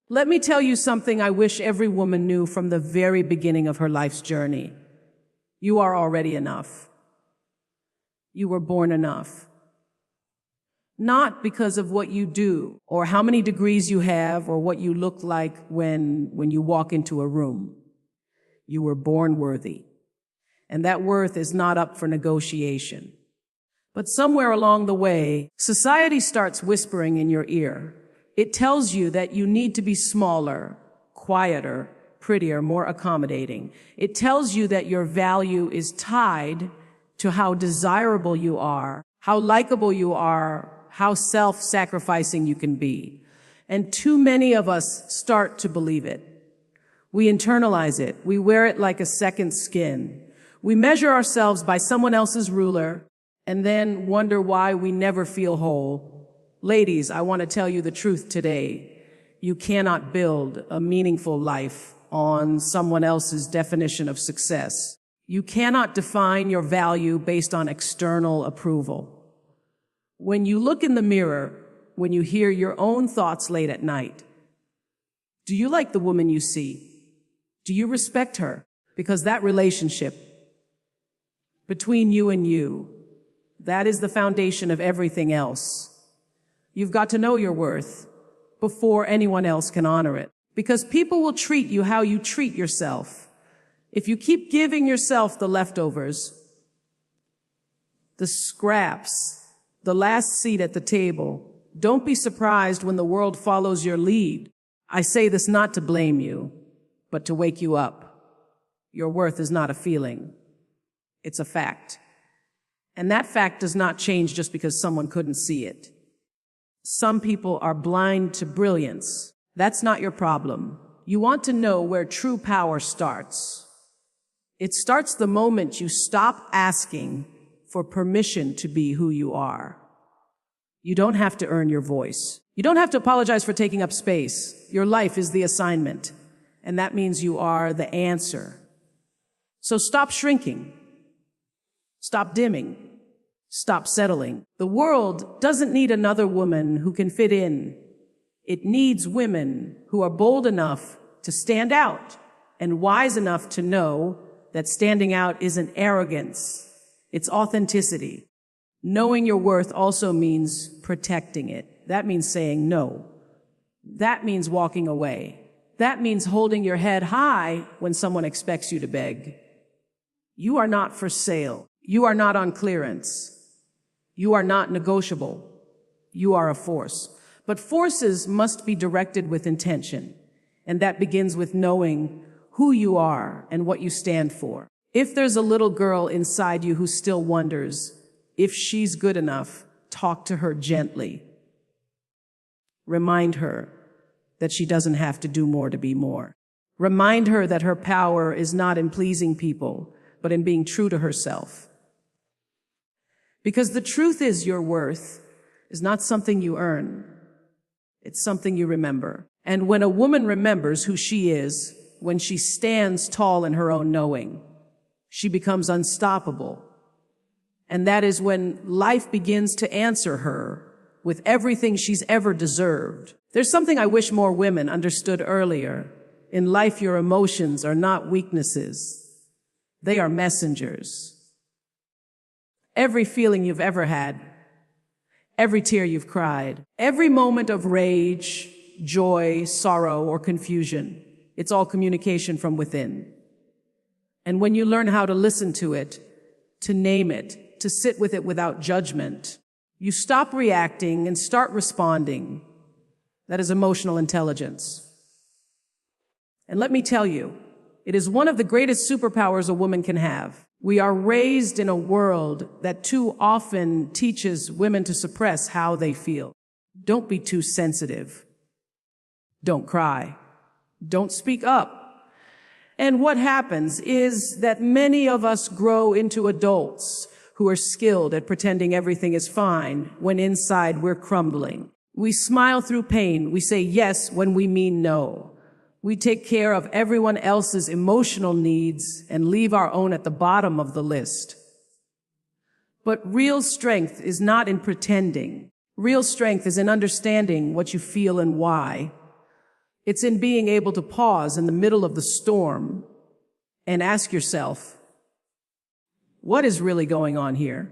Let me tell you something I wish every woman knew from the very beginning of her life's journey. You are already enough. You were born enough. Not because of what you do, or how many degrees you have, or what you look like when you walk into a room. You were born worthy. And that worth is not up for negotiation. But somewhere along the way, society starts whispering in your ear. It tells you that you need to be smaller, quieter, prettier, more accommodating. It tells you that your value is tied to how desirable you are, how likable you are, how self-sacrificing you can be. And too many of us start to believe it. We internalize it. We wear it like a second skin. We measure ourselves by someone else's ruler and then wonder why we never feel whole. Ladies, I want to tell you the truth today. You cannot build a meaningful life on someone else's definition of success. You cannot define your value based on external approval. When you look in the mirror, when you hear your own thoughts late at night, do you like the woman you see? Do you respect her? Because that relationship between you and you, that is the foundation of everything else. You've got to know your worth before anyone else can honor it. Because people will treat you how you treat yourself. If you keep giving yourself the leftovers, the scraps, the last seat at the table, don't be surprised when the world follows your lead. I say this not to blame you, but to wake you up. Your worth is not a feeling. It's a fact. And that fact does not change just because someone couldn't see it. Some people are blind to brilliance. That's not your problem. You want to know where true power starts. It starts the moment you stop asking for permission to be who you are. You don't have to earn your voice. You don't have to apologize for taking up space. Your life is the assignment, and that means you are the answer. So stop shrinking. Stop dimming. Stop settling. The world doesn't need another woman who can fit in. It needs women who are bold enough to stand out and wise enough to know that standing out isn't arrogance. It's authenticity. Knowing your worth also means protecting it. That means saying no. That means walking away. That means holding your head high when someone expects you to beg. You are not for sale. You are not on clearance. You are not negotiable. You are a force. But forces must be directed with intention. And that begins with knowing who you are and what you stand for. If there's a little girl inside you who still wonders if she's good enough, talk to her gently. Remind her that she doesn't have to do more to be more. Remind her that her power is not in pleasing people, but in being true to herself. Because the truth is, your worth is not something you earn. It's something you remember. And when a woman remembers who she is, when she stands tall in her own knowing, she becomes unstoppable. And that is when life begins to answer her with everything she's ever deserved. There's something I wish more women understood earlier. In life, your emotions are not weaknesses. They are messengers. Every feeling you've ever had, every tear you've cried, every moment of rage, joy, sorrow, or confusion, it's all communication from within. And when you learn how to listen to it, to name it, to sit with it without judgment, you stop reacting and start responding. That is emotional intelligence. And let me tell you, it is one of the greatest superpowers a woman can have. We are raised in a world that too often teaches women to suppress how they feel. Don't be too sensitive. Don't cry. Don't speak up. And what happens is that many of us grow into adults who are skilled at pretending everything is fine when inside we're crumbling. We smile through pain. We say yes when we mean no. We take care of everyone else's emotional needs and leave our own at the bottom of the list. But real strength is not in pretending. Real strength is in understanding what you feel and why. It's in being able to pause in the middle of the storm and ask yourself, what is really going on here?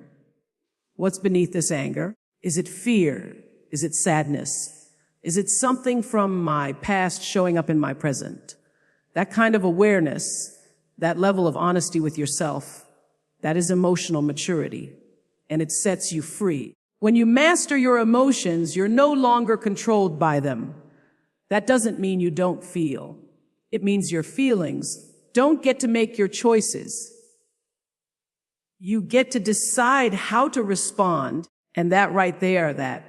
What's beneath this anger? Is it fear? Is it sadness? Is it something from my past showing up in my present? That kind of awareness, that level of honesty with yourself, that is emotional maturity, and it sets you free. When you master your emotions, you're no longer controlled by them. That doesn't mean you don't feel. It means your feelings don't get to make your choices. You get to decide how to respond, and that right there, that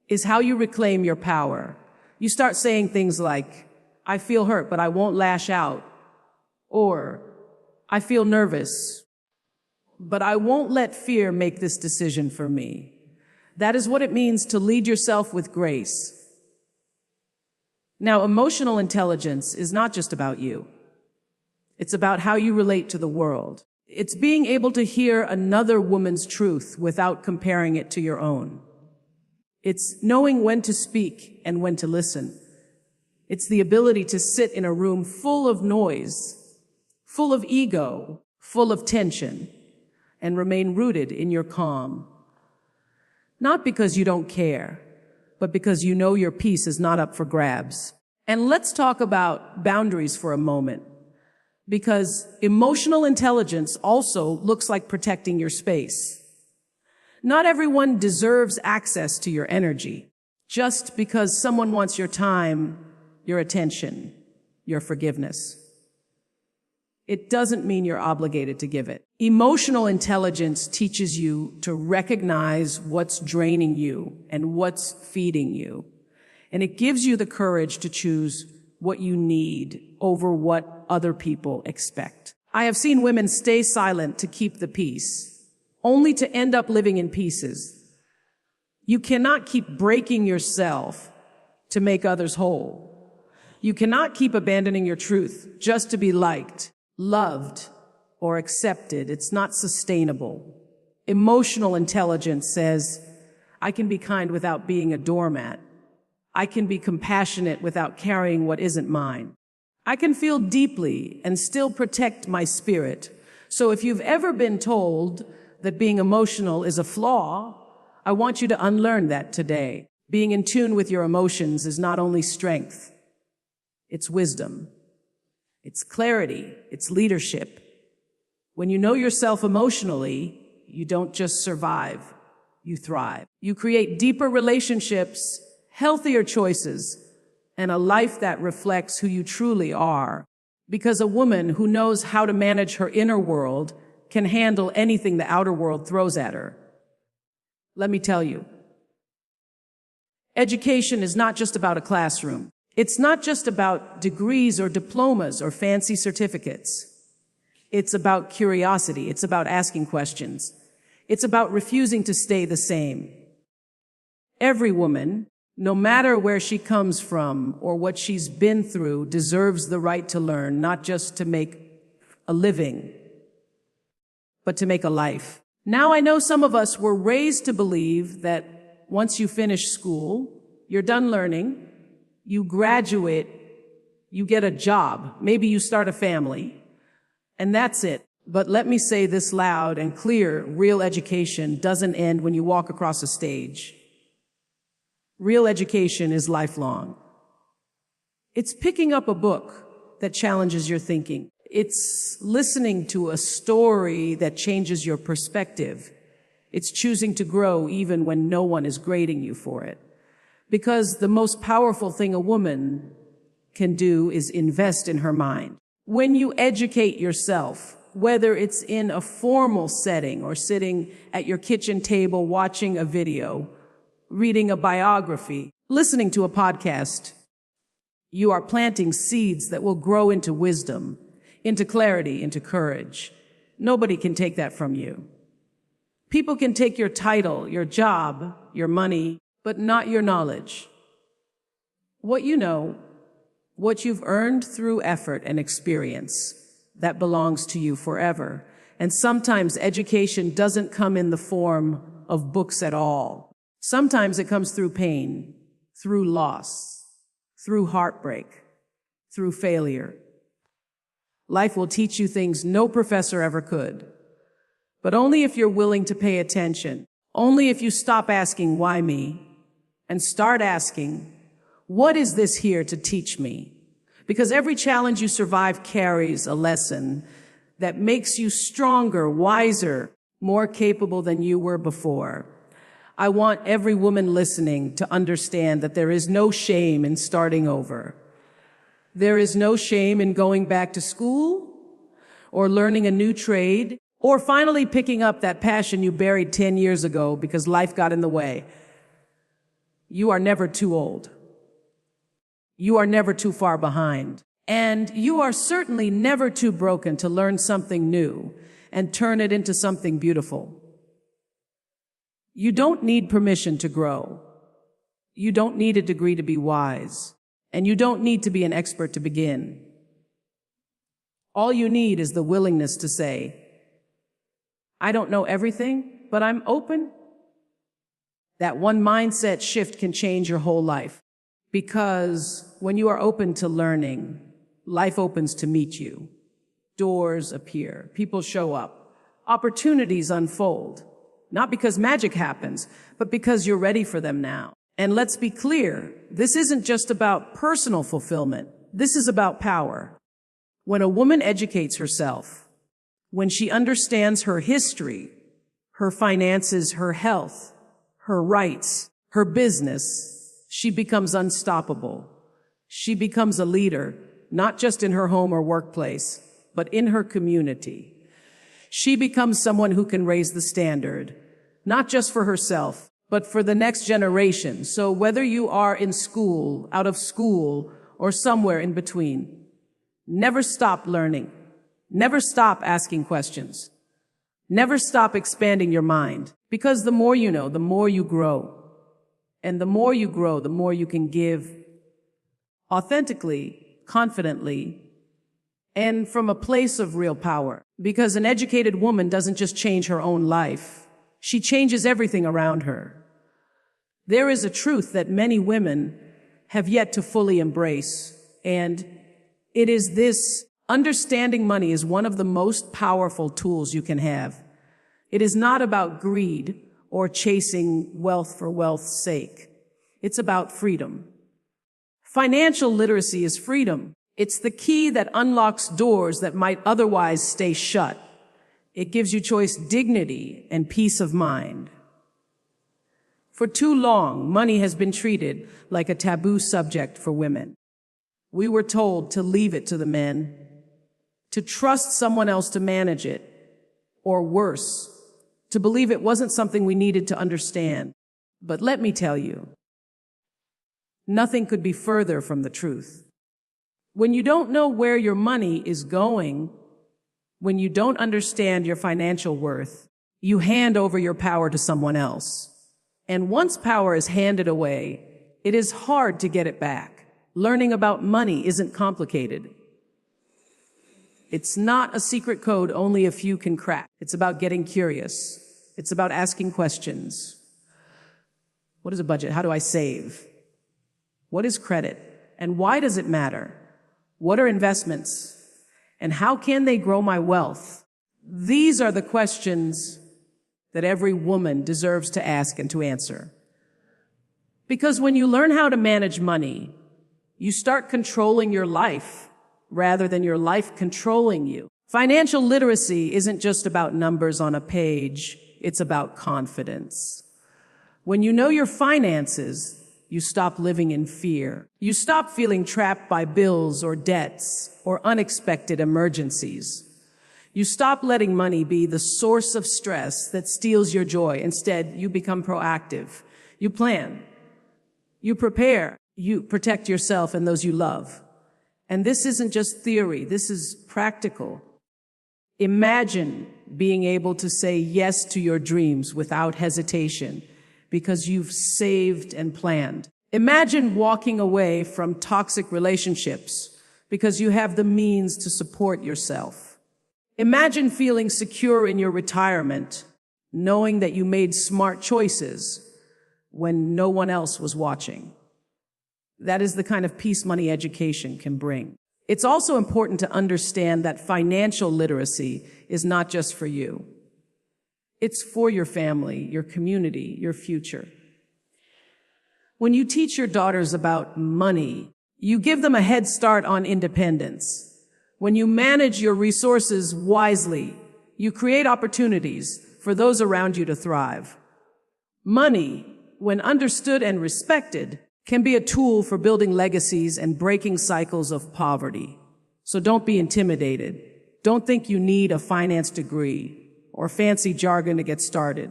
is how you reclaim your power. You start saying things like, I feel hurt, but I won't lash out. Or, I feel nervous, but I won't let fear make this decision for me. That is what it means to lead yourself with grace. Now, emotional intelligence is not just about you. It's about how you relate to the world. It's being able to hear another woman's truth without comparing it to your own. It's knowing when to speak and when to listen. It's the ability to sit in a room full of noise, full of ego, full of tension, and remain rooted in your calm. Not because you don't care, but because you know your peace is not up for grabs. And let's talk about boundaries for a moment, because emotional intelligence also looks like protecting your space. Not everyone deserves access to your energy. Just because someone wants your time, your attention, your forgiveness, it doesn't mean you're obligated to give it. Emotional intelligence teaches you to recognize what's draining you and what's feeding you. And it gives you the courage to choose what you need over what other people expect. I have seen women stay silent to keep the peace, only to end up living in pieces. You cannot keep breaking yourself to make others whole. You cannot keep abandoning your truth just to be liked, loved, or accepted. It's not sustainable. Emotional intelligence says, I can be kind without being a doormat. I can be compassionate without carrying what isn't mine. I can feel deeply and still protect my spirit. So if you've ever been told that being emotional is a flaw, I want you to unlearn that today. Being in tune with your emotions is not only strength, it's wisdom, it's clarity, it's leadership. When you know yourself emotionally, you don't just survive, you thrive. You create deeper relationships, healthier choices, and a life that reflects who you truly are. Because a woman who knows how to manage her inner world can handle anything the outer world throws at her. Let me tell you, education is not just about a classroom. It's not just about degrees or diplomas or fancy certificates. It's about curiosity. It's about asking questions. It's about refusing to stay the same. Every woman, no matter where she comes from or what she's been through, deserves the right to learn, not just to make a living, but to make a life. Now, I know some of us were raised to believe that once you finish school, you're done learning, you graduate, you get a job, maybe you start a family, and that's it. But let me say this loud and clear, real education doesn't end when you walk across a stage. Real education is lifelong. It's picking up a book that challenges your thinking. It's listening to a story that changes your perspective. It's choosing to grow even when no one is grading you for it. Because the most powerful thing a woman can do is invest in her mind. When you educate yourself, whether it's in a formal setting or sitting at your kitchen table watching a video, reading a biography, listening to a podcast, you are planting seeds that will grow into wisdom, into clarity, into courage. Nobody can take that from you. People can take your title, your job, your money, but not your knowledge. What you know, what you've earned through effort and experience, that belongs to you forever. And sometimes education doesn't come in the form of books at all. Sometimes it comes through pain, through loss, through heartbreak, through failure. Life will teach you things no professor ever could, but only if you're willing to pay attention, only if you stop asking, why me, and start asking, what is this here to teach me? Because every challenge you survive carries a lesson that makes you stronger, wiser, more capable than you were before. I want every woman listening to understand that there is no shame in starting over. There is no shame in going back to school or learning a new trade or finally picking up that passion you buried 10 years ago because life got in the way. You are never too old. You are never too far behind. And you are certainly never too broken to learn something new and turn it into something beautiful. You don't need permission to grow. You don't need a degree to be wise. And you don't need to be an expert to begin. All you need is the willingness to say, I don't know everything, but I'm open. That one mindset shift can change your whole life. Because when you are open to learning, life opens to meet you. Doors appear, people show up, opportunities unfold. Not because magic happens, but because you're ready for them now. And let's be clear, this isn't just about personal fulfillment. This is about power. When a woman educates herself, when she understands her history, her finances, her health, her rights, her business, she becomes unstoppable. She becomes a leader, not just in her home or workplace, but in her community. She becomes someone who can raise the standard, not just for herself, but for the next generation. So whether you are in school, out of school, or somewhere in between, never stop learning. Never stop asking questions. Never stop expanding your mind. Because the more you know, the more you grow. And the more you grow, the more you can give authentically, confidently, and from a place of real power. Because an educated woman doesn't just change her own life. She changes everything around her. There is a truth that many women have yet to fully embrace, and it is this: understanding money is one of the most powerful tools you can have. It is not about greed or chasing wealth for wealth's sake. It's about freedom. Financial literacy is freedom. It's the key that unlocks doors that might otherwise stay shut. It gives you choice, dignity, and peace of mind. For too long, money has been treated like a taboo subject for women. We were told to leave it to the men, to trust someone else to manage it, or worse, to believe it wasn't something we needed to understand. But let me tell you, nothing could be further from the truth. When you don't know where your money is going, when you don't understand your financial worth, you hand over your power to someone else. And once power is handed away, it is hard to get it back. Learning about money isn't complicated. It's not a secret code only a few can crack. It's about getting curious. It's about asking questions. What is a budget? How do I save? What is credit? And why does it matter? What are investments? And how can they grow my wealth? These are the questions that every woman deserves to ask and to answer. Because when you learn how to manage money, you start controlling your life rather than your life controlling you. Financial literacy isn't just about numbers on a page. It's about confidence. When you know your finances, you stop living in fear. You stop feeling trapped by bills or debts or unexpected emergencies. You stop letting money be the source of stress that steals your joy. Instead, you become proactive. You plan. You prepare. You protect yourself and those you love. And this isn't just theory. This is practical. Imagine being able to say yes to your dreams without hesitation because you've saved and planned. Imagine walking away from toxic relationships because you have the means to support yourself. Imagine feeling secure in your retirement, knowing that you made smart choices when no one else was watching. That is the kind of peace money education can bring. It's also important to understand that financial literacy is not just for you. It's for your family, your community, your future. When you teach your daughters about money, you give them a head start on independence. When you manage your resources wisely, you create opportunities for those around you to thrive. Money, when understood and respected, can be a tool for building legacies and breaking cycles of poverty. So don't be intimidated. Don't think you need a finance degree or fancy jargon to get started.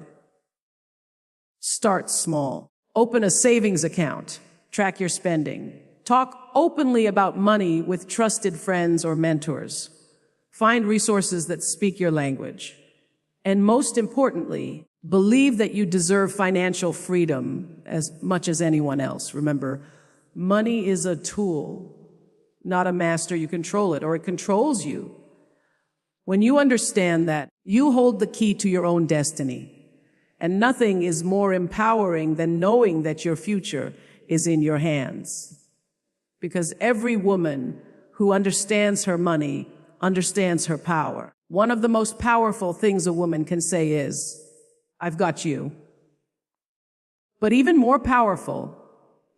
Start small. Open a savings account. Track your spending. Talk openly about money with trusted friends or mentors. Find resources that speak your language. And most importantly, believe that you deserve financial freedom as much as anyone else. Remember, money is a tool, not a master. You control it, or it controls you. When you understand that, you hold the key to your own destiny. And nothing is more empowering than knowing that your future is in your hands. Because every woman who understands her money understands her power. One of the most powerful things a woman can say is, "I've got you." But even more powerful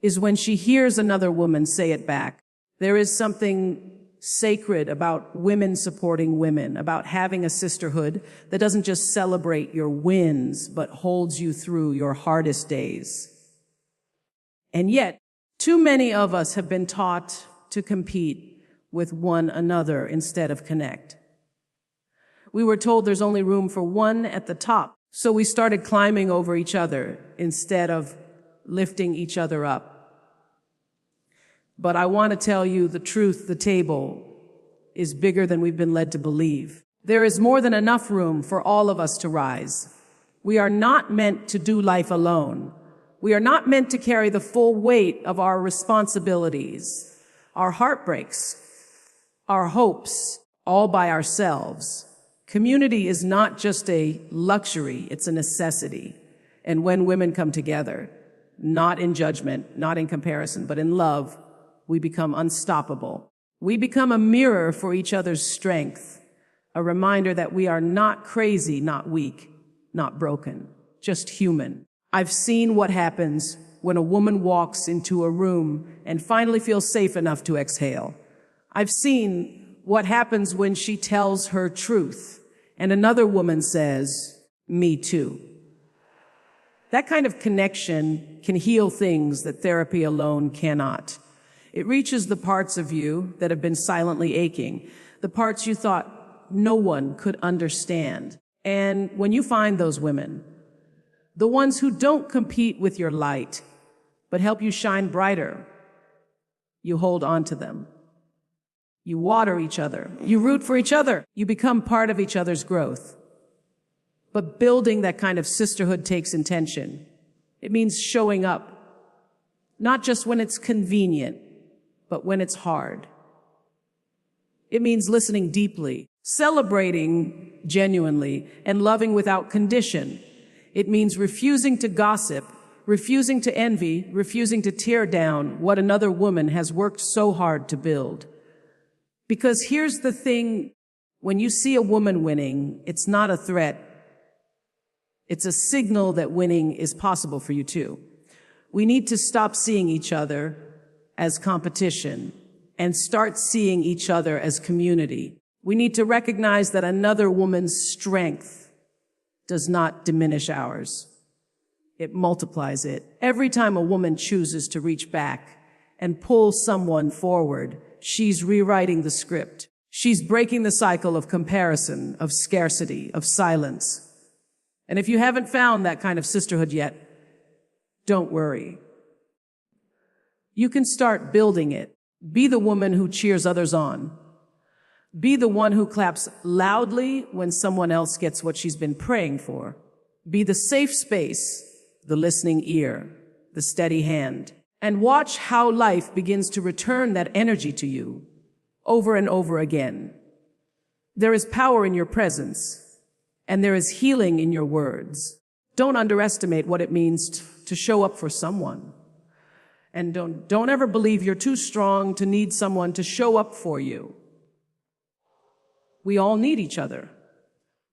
is when she hears another woman say it back. There is something sacred about women supporting women, about having a sisterhood that doesn't just celebrate your wins, but holds you through your hardest days. And yet, too many of us have been taught to compete with one another instead of connect. We were told there's only room for one at the top, so we started climbing over each other instead of lifting each other up. But I want to tell you the truth, the table is bigger than we've been led to believe. There is more than enough room for all of us to rise. We are not meant to do life alone. We are not meant to carry the full weight of our responsibilities, our heartbreaks, our hopes, all by ourselves. Community is not just a luxury, it's a necessity. And when women come together, not in judgment, not in comparison, but in love, we become unstoppable. We become a mirror for each other's strength, a reminder that we are not crazy, not weak, not broken, just human. I've seen what happens when a woman walks into a room and finally feels safe enough to exhale. I've seen what happens when she tells her truth and another woman says, "Me too." That kind of connection can heal things that therapy alone cannot. It reaches the parts of you that have been silently aching, the parts you thought no one could understand. And when you find those women, the ones who don't compete with your light, but help you shine brighter, you hold on to them. You water each other. You root for each other. You become part of each other's growth. But building that kind of sisterhood takes intention. It means showing up, not just when it's convenient, but when it's hard. It means listening deeply, celebrating genuinely, and loving without condition. It means refusing to gossip, refusing to envy, refusing to tear down what another woman has worked so hard to build. Because here's the thing, when you see a woman winning, it's not a threat. It's a signal that winning is possible for you too. We need to stop seeing each other as competition and start seeing each other as community. We need to recognize that another woman's strength does not diminish ours. It multiplies it. Every time a woman chooses to reach back and pull someone forward, she's rewriting the script. She's breaking the cycle of comparison, of scarcity, of silence. And if you haven't found that kind of sisterhood yet, don't worry. You can start building it. Be the woman who cheers others on. Be the one who claps loudly when someone else gets what she's been praying for. Be the safe space, the listening ear, the steady hand. And watch how life begins to return that energy to you over and over again. There is power in your presence, and there is healing in your words. Don't underestimate what it means to show up for someone. And don't ever believe you're too strong to need someone to show up for you. We all need each other.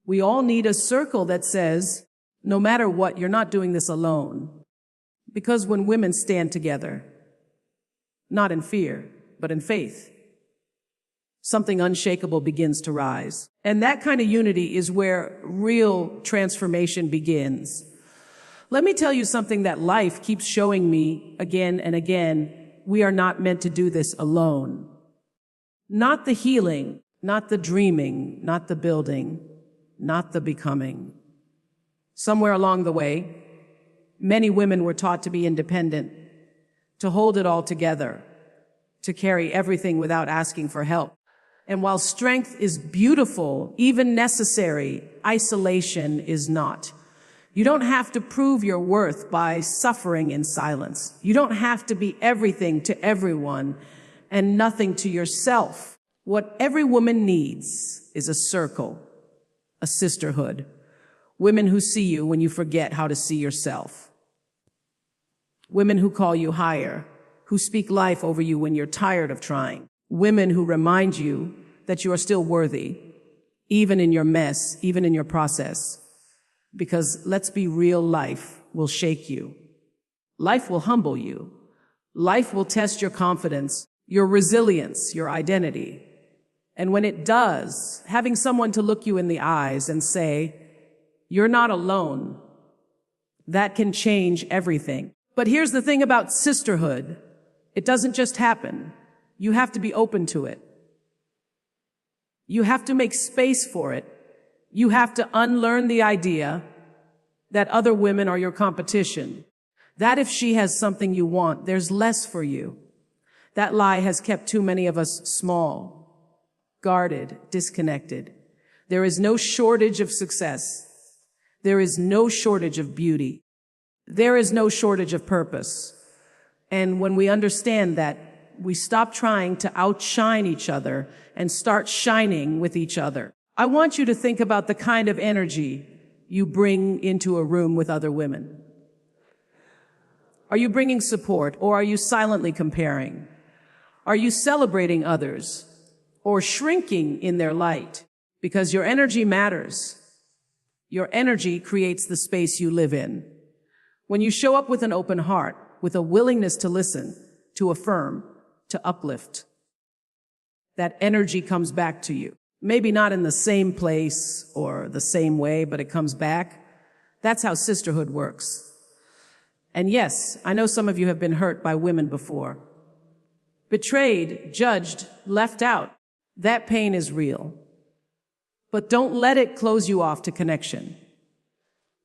We all need a circle that says, no matter what, you're not doing this alone. Because when women stand together, not in fear, but in faith, something unshakable begins to rise. And that kind of unity is where real transformation begins. Let me tell you something that life keeps showing me again and again. We are not meant to do this alone. Not the healing, not the dreaming, not the building, not the becoming. Somewhere along the way, many women were taught to be independent, to hold it all together, to carry everything without asking for help. And while strength is beautiful, even necessary, isolation is not. You don't have to prove your worth by suffering in silence. You don't have to be everything to everyone and nothing to yourself. What every woman needs is a circle, a sisterhood. Women who see you when you forget how to see yourself. Women who call you higher, who speak life over you when you're tired of trying. Women who remind you that you are still worthy, even in your mess, even in your process. Because let's be real, life will shake you. Life will humble you. Life will test your confidence, your resilience, your identity. And when it does, having someone to look you in the eyes and say, you're not alone, that can change everything. But here's the thing about sisterhood. It doesn't just happen. You have to be open to it. You have to make space for it. You have to unlearn the idea that other women are your competition. That if she has something you want, there's less for you. That lie has kept too many of us small, guarded, disconnected. There is no shortage of success. There is no shortage of beauty. There is no shortage of purpose. And when we understand that, we stop trying to outshine each other and start shining with each other. I want you to think about the kind of energy you bring into a room with other women. Are you bringing support, or are you silently comparing? Are you celebrating others or shrinking in their light? Because your energy matters. Your energy creates the space you live in. When you show up with an open heart, with a willingness to listen, to affirm, to uplift, that energy comes back to you. Maybe not in the same place or the same way, but it comes back. That's how sisterhood works. And yes, I know some of you have been hurt by women before. Betrayed, judged, left out. That pain is real. But don't let it close you off to connection.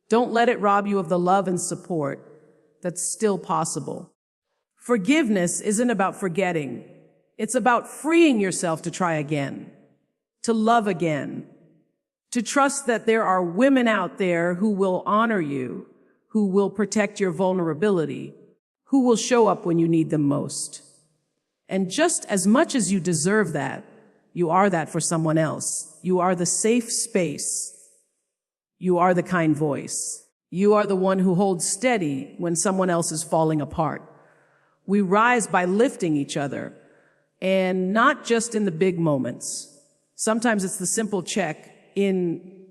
Don't let it rob you of the love and support that's still possible. Forgiveness isn't about forgetting. It's about freeing yourself to try again, to love again, to trust that there are women out there who will honor you, who will protect your vulnerability, who will show up when you need them most. And just as much as you deserve that, you are that for someone else. You are the safe space. You are the kind voice. You are the one who holds steady when someone else is falling apart. We rise by lifting each other, and not just in the big moments. Sometimes it's the simple check in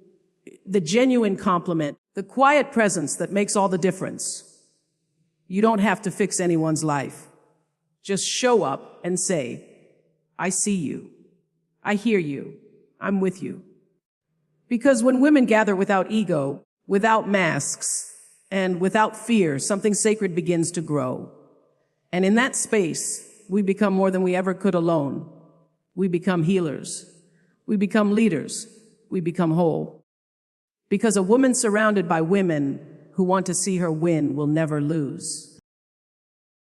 the genuine compliment, the quiet presence that makes all the difference. You don't have to fix anyone's life. Just show up and say, I see you. I hear you. I'm with you. Because when women gather without ego, without masks, and without fear, something sacred begins to grow. And in that space, we become more than we ever could alone. We become healers. We become leaders. We become whole. Because a woman surrounded by women who want to see her win will never lose.